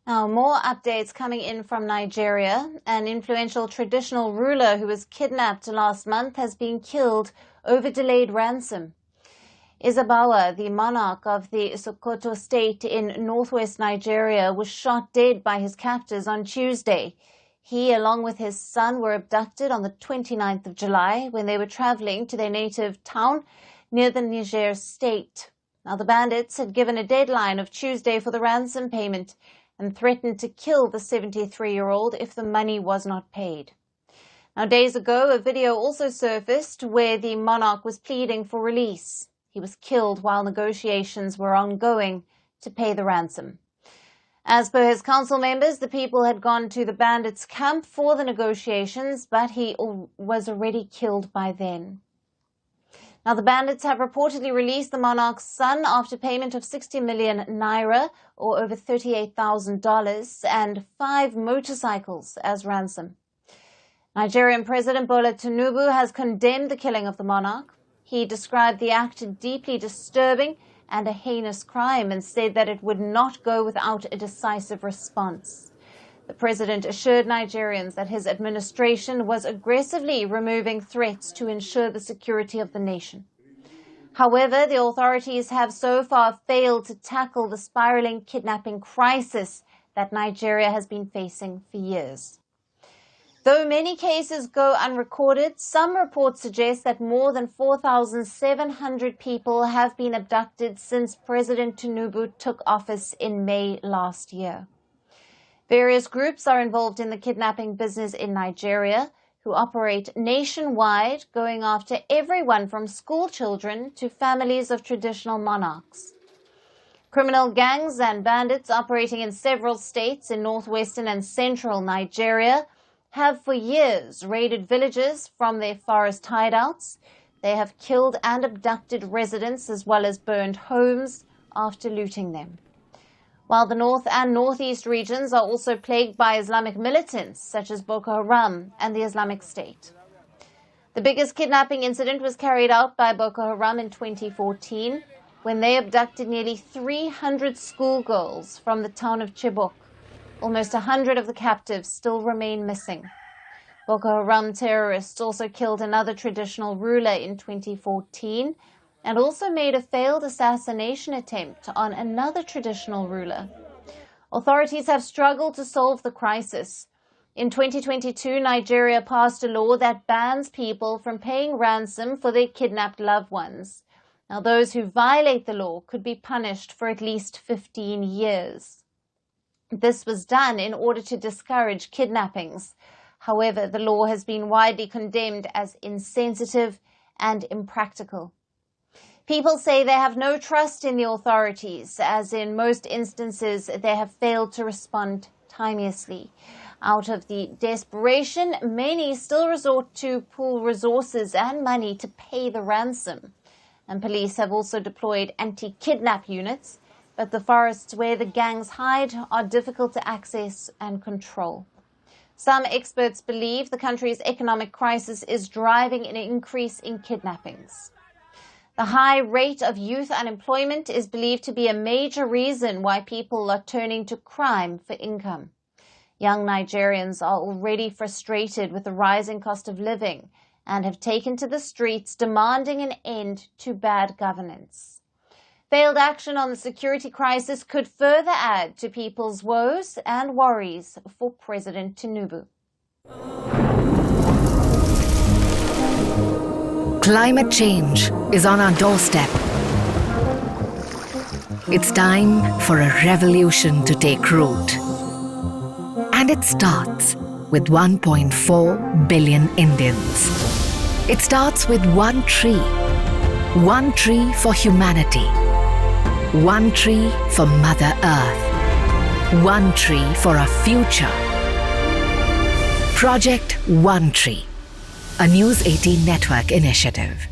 Now, more updates coming in from Nigeria. An influential traditional ruler who was kidnapped last month has been killed over delayed ransom. Bawa, the monarch of the Sokoto state in northwest Nigeria, was shot dead by his captors on Tuesday. He, along with his son, were abducted on the 29th of July when they were traveling to their native town near the Niger state. Now, the bandits had given a deadline of Tuesday for the ransom payment and threatened to kill the 73-year-old if the money was not paid. Now, days ago, a video also surfaced where the monarch was pleading for release. He was killed while negotiations were ongoing to pay the ransom. As per his council members, the people had gone to the bandits' camp for the negotiations, but he was already killed by then. Now, the bandits have reportedly released the monarch's son after payment of 60 million naira, or over $38,000, and 5 motorcycles as ransom. Nigerian President Bola Tinubu has condemned the killing of the monarch. He described the act deeply disturbing and a heinous crime and said that it would not go without a decisive response. The president assured Nigerians that his administration was aggressively removing threats to ensure the security of the nation. However, the authorities have so far failed to tackle the spiraling kidnapping crisis that Nigeria has been facing for years. Though many cases go unrecorded, some reports suggest that more than 4,700 people have been abducted since President Tinubu took office in May last year. Various groups are involved in the kidnapping business in Nigeria, who operate nationwide, going after everyone from school children to families of traditional monarchs. Criminal gangs and bandits operating in several states in northwestern and central Nigeria have for years raided villages from their forest hideouts. They have killed and abducted residents as well as burned homes after looting them. While the north and northeast regions are also plagued by Islamic militants such as Boko Haram and the Islamic State. The biggest kidnapping incident was carried out by Boko Haram in 2014 when they abducted nearly 300 schoolgirls from the town of Chibok. Almost 100 of the captives still remain missing. Boko Haram terrorists also killed another traditional ruler in 2014 and also made a failed assassination attempt on another traditional ruler. Authorities have struggled to solve the crisis. In 2022, Nigeria passed a law that bans people from paying ransom for their kidnapped loved ones. Now, those who violate the law could be punished for at least 15 years. This was done in order to discourage kidnappings. However, the law has been widely condemned as insensitive and impractical. People say they have no trust in the authorities, as in most instances they have failed to respond timeously. Out of the desperation, many still resort to pool resources and money to pay the ransom. And police have also deployed anti-kidnap units, but the forests where the gangs hide are difficult to access and control. Some experts believe the country's economic crisis is driving an increase in kidnappings. The high rate of youth unemployment is believed to be a major reason why people are turning to crime for income. Young Nigerians are already frustrated with the rising cost of living and have taken to the streets demanding an end to bad governance. Failed action on the security crisis could further add to people's woes and worries for President Tinubu. Climate change is on our doorstep. It's time for a revolution to take root. And it starts with 1.4 billion Indians. It starts with one tree for humanity, one tree for Mother Earth, one tree for our future. Project One Tree, a News 18 network initiative.